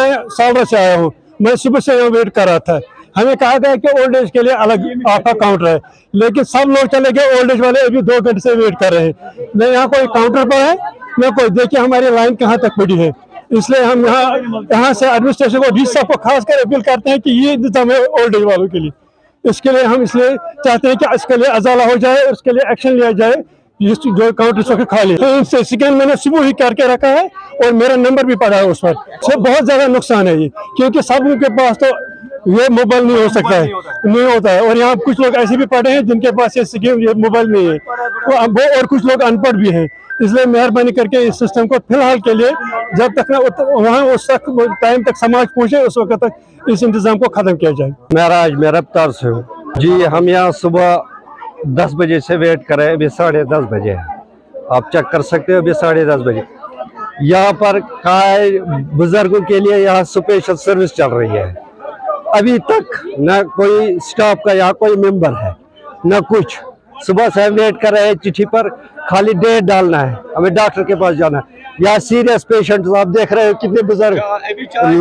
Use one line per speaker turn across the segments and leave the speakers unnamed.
मैं सालरा से आया हूँ, मैं सुबह से यहाँ वेट कर रहा था। हमें कहा गया कि ओल्ड एज के लिए अलग आपका काउंटर है, लेकिन सब लोग चले गए, ओल्ड एज वाले अभी 2 घंटे से वेट कर रहे हैं। न यहाँ कोई काउंटर पर है न कोई, देखिए हमारी लाइन कहाँ तक पड़ी है। इसलिए हम यहाँ से एडमिनिस्ट्रेशन को, डी साहब को खास कर अपील करते हैं कि ये इंतजाम है ओल्ड एज वालों के लिए। इसके लिए हम इसलिए चाहते हैं कि इसके लिए अजाला हो जाए और इसके लिए एक्शन लिया जाए। जो काउंटर खाली है, स्कैन मैंने सुबह ही करके रखा है और मेरा नंबर भी पड़ा है उस पर। इससे बहुत ज्यादा नुकसान है ये, क्योंकि सब के पास तो ये मोबाइल नहीं हो सकता है, नहीं होता है। और यहाँ कुछ लोग ऐसे भी पढ़े हैं जिनके पास ये स्कीम, ये मोबाइल नहीं है, वो और कुछ लोग अनपढ़ भी हैं। इसलिए मेहरबानी करके इस सिस्टम को फिलहाल के लिए, जब तक ना वहाँ उस टाइम तक समाज पहुँचे, उस वक्त तक इस इंतजाम को खत्म किया जाए।
मैं रफ्तार से हूँ जी। हम यहाँ सुबह 10 बजे से वेट कर रहे हैं, अभी 10:30 बजे है। आप चेक कर सकते हो, अभी 10:30 बजे। यहाँ पर बुजुर्गों के लिए यहाँ स्पेशल सर्विस चल रही है। अभी तक न कोई स्टाफ का यहाँ कोई मेंबर है न कुछ। सुबह से वेट कर रहे हैं, चिट्ठी पर खाली डेट डालना है, हमें डॉक्टर के पास जाना है। यहाँ सीरियस पेशेंट आप देख रहे हो, कितने बुजुर्ग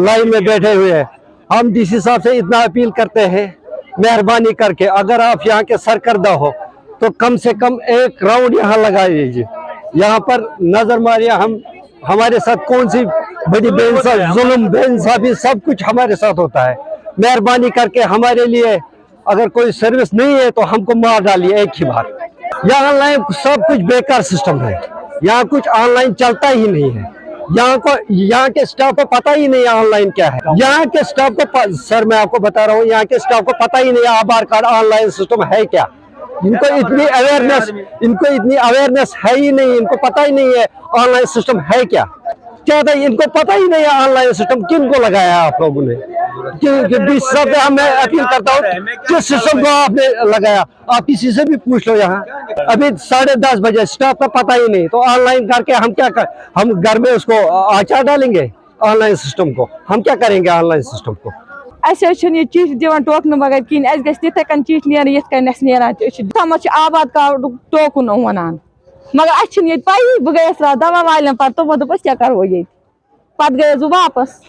लाइन में बैठे हुए हैं। हम डीसी साहब से इतना अपील करते हैं, मेहरबानी करके अगर आप यहाँ के सरकर्दा हो तो कम से कम एक राउंड यहाँ लगा दीजिए। यहाँ पर नजर मारिए, हमारे साथ कौन सी बड़ी बेइंसाफी, जुल्म, बेइंसाफी सब कुछ हमारे साथ होता है। मेहरबानी करके हमारे लिए अगर कोई सर्विस नहीं है तो हमको मार डालिए एक ही बार। यहाँ ऑनलाइन सब कुछ बेकार सिस्टम है, यहाँ कुछ ऑनलाइन चलता ही नहीं है। यहाँ के स्टाफ को पता ही नहीं है ऑनलाइन क्या है। यहाँ के स्टाफ को सर मैं आपको बता रहा हूँ, यहाँ के स्टाफ को पता ही नहीं है आधार कार्ड ऑनलाइन सिस्टम है क्या। इनको इतनी अवेयरनेस है ही नहीं, इनको पता ही नहीं है ऑनलाइन सिस्टम है क्या। इनको पता ही नहीं है ऑनलाइन सिस्टम किनको लगाया है आप लोगों ने। मैं अपील करता हूँ, किस सिस्टम को आपने लगाया, आप किसी से भी पूछ लो। यहाँ अभी 10:30 बजे, स्टाफ का पता ही नहीं, तो ऑनलाइन करके हम क्या हम घर में उसको आचार डालेंगे ऑनलाइन सिस्टम को। हम क्या करेंगे ऑनलाइन सिस्टम को।
चिट्ठी दिवान टोकन बगैर कहीं गए कन चिट्ठी नीरान आबाद कार्ड टोकन वन, मगर पी बह गई रात दवा वाले पे तो दोपस क्या करो ये पे गयस बह वापस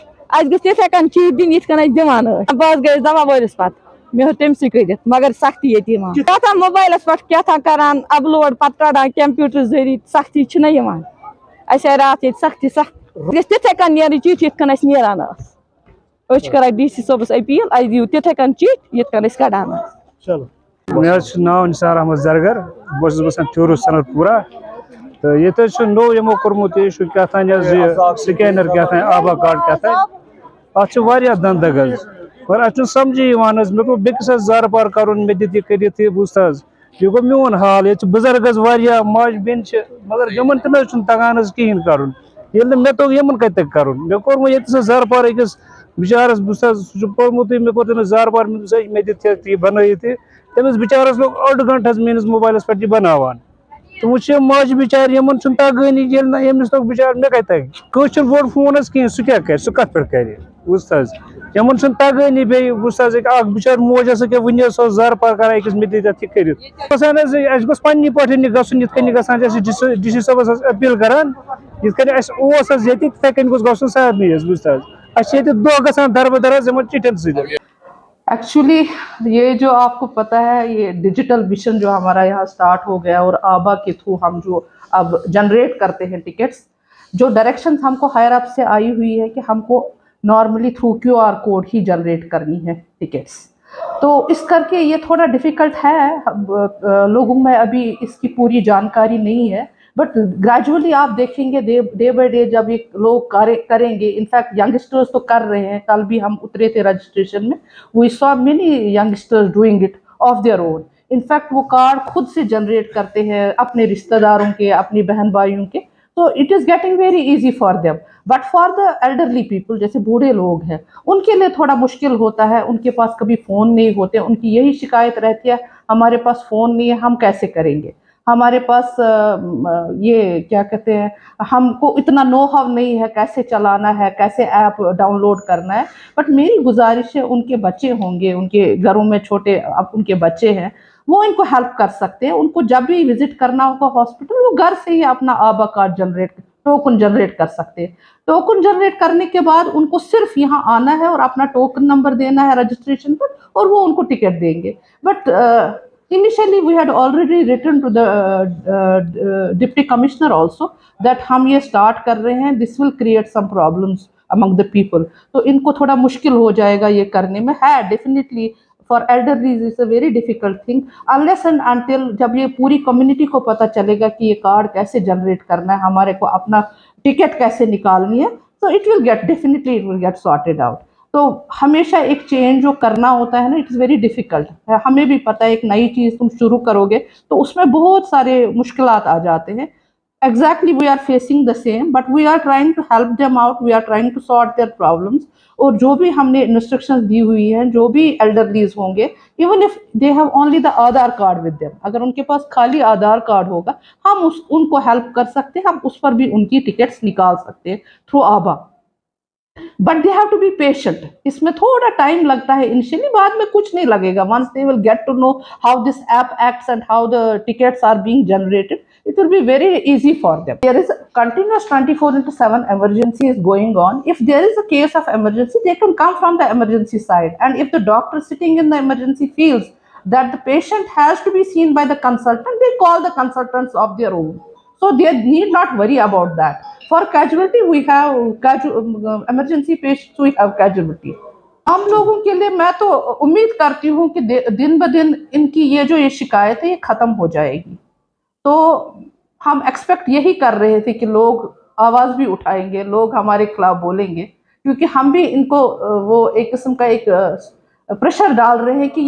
गए कन चिट्ठी दिन ये दिवान बह गई दवा वलिस पे मे तमसी कर मगर सख्ती ये क्या मोबाइल पे क्या करान अपलोड पे कड़ान कंप्यूटर जरिए सख्ती रात ये सख्ती सख्त तिथे कन नी चिट्ठी नीरान कर डीसी साहबस अपील दिव तिथे कन चिट्ठी ये कड़ान।
मे नाव निसार अहमद जरगर, बस बसान चूरू सनतपुरा। तो ये नो यमो कोर्मुत क्या स्कैनर क्या आभा कार्ड क्या अत दंदग पर अत समझी मे गो बेकिस जार पार कर मे दित कर बुझ यह गो मोन हाल। ये बुजुर्ग माज बेन मगर यमन तगान कहें कर मे तो यमन कत कर मे कोर ये जार पार अकिस बिचारस बुझ पोर्मुत मे कोर जार पार मे दित बन तमिस बिचारस लोग 8 घंटे मेस मोबाइल पे बनावान। तो वो माज बिचार यमन तगानी यमिस लोग बिचार मे कत बोड़ फोन कहें सह क्या कर सह कत पे कर बुझ यमन तगानी बे बुझ बिचार मोज क्या वन जार पार कर अकिस मे दित कर पन्नी पे गसन ये डी सी साहबस अपील करान ये तथे कन गोस गन सारनी बुझ दह गसान दरबदर चिट्ठन सत।
एक्चुअली ये जो आपको पता है, ये डिजिटल मिशन जो हमारा यहाँ स्टार्ट हो गया और आबा के थ्रू हम जो अब जनरेट करते हैं टिकट्स, जो डायरेक्शंस हमको हायर अप से आई हुई है कि हमको नॉर्मली थ्रू QR कोड ही जनरेट करनी है टिकट्स। तो इस करके ये थोड़ा डिफ़िकल्ट है, लोगों में अभी इसकी पूरी जानकारी नहीं है, बट ग्रेजुअली आप देखेंगे डे बाय डे जब ये लोग करेंगे। इनफैक्ट यंगस्टर्स तो कर रहे हैं, कल भी हम उतरे थे रजिस्ट्रेशन में, we saw many youngsters doing it of their own. In fact वो कार्ड खुद से जनरेट करते हैं अपने रिश्तेदारों के, अपनी बहन भाइयों के, तो it is getting very easy for them. But for the elderly people, जैसे बूढ़े लोग हैं, उनके लिए थोड़ा मुश्किल होता है, उनके पास कभी फ़ोन नहीं होते, उनकी यही शिकायत रहती है हमारे पास फ़ोन नहीं है, हम कैसे करेंगे, हमारे पास ये क्या कहते हैं, हमको इतना नो हाउ नहीं है कैसे चलाना है, कैसे ऐप डाउनलोड करना है। बट मेरी गुजारिश है, उनके बच्चे होंगे, उनके घरों में छोटे अब उनके बच्चे हैं, वो इनको हेल्प कर सकते हैं। उनको जब भी विजिट करना होगा हॉस्पिटल, वो घर से ही अपना आबा कार्ड जनरेट टोकन जनरेट कर सकते हैं। टोकन जनरेट करने के बाद उनको सिर्फ यहाँ आना है और अपना टोकन नंबर देना है रजिस्ट्रेशन पर, और वो उनको टिकट देंगे। But initially we had already written to the deputy commissioner also that हम ये start कर रहे हैं, this will create some problems among the people, तो इनको थोड़ा मुश्किल हो जाएगा ये करने में। है definitely for elderlies is a very difficult thing unless and until जब ये पूरी community को पता चलेगा कि ये कार्ड कैसे जनरेट करना है, हमारे को अपना टिकट कैसे निकालनी है, so it will get definitely it will get sorted out। तो हमेशा एक चेंज जो करना होता है ना, इट इज़ वेरी डिफिकल्ट। हमें भी पता है एक नई चीज़ तुम शुरू करोगे तो उसमें बहुत सारे मुश्किलात आ जाते हैं। Exactly we are facing the same, but we are trying to help them out, we are trying to sort their problems. और जो भी हमने इंस्ट्रक्शंस दी हुई हैं, जो भी एल्डरलीज होंगे, even if they have only the Aadhaar card with them, अगर उनके पास खाली आधार कार्ड होगा, हम उनको हेल्प कर सकते हैं, हम उस पर भी उनकी टिकट्स निकाल सकते हैं थ्रू आभा। But they have to be patient, इसमें थोड़ा टाइम लगता है इनिशियली, बाद में कुछ नहीं लगेगा। Once they will get to know how this app acts and how the tickets are being generated, it will be very easy for them. There is a continuous 24/7 emergency is going on. If there is a case of emergency, they can come from the emergency side, and if the doctor sitting in the emergency feels that the patient has to be seen by the consultant, they call the consultants of their own, so they need not worry about that. For casualty we have emergency patients, we have casualty। हम लोगों के लिए मैं तो उम्मीद करती हूँ कि दिन ब दिन इनकी ये शिकायत है ये खत्म हो जाएगी। तो हम एक्सपेक्ट यही कर रहे थे कि लोग आवाज़ भी उठाएंगे, लोग हमारे खिलाफ बोलेंगे, क्योंकि हम भी इनको वो एक किस्म का एक प्रेशर डाल रहे हैं कि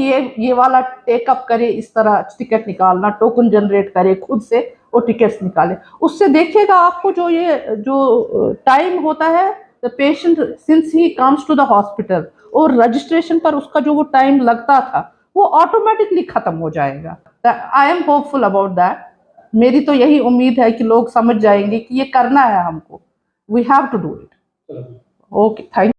ये वाला टेकअप करे, इस तरह टिकट निकालना, टोकन जनरेट करे, खुद से वो टिकट्स निकाले। उससे देखिएगा आपको जो टाइम होता है, the patient since he comes to the hospital, और रजिस्ट्रेशन पर उसका जो वो टाइम लगता था वो ऑटोमेटिकली ख़त्म हो जाएगा। I am hopeful about that. मेरी तो यही उम्मीद है कि लोग समझ जाएंगे कि ये करना है हमको, we have to do it. Okay, thank you.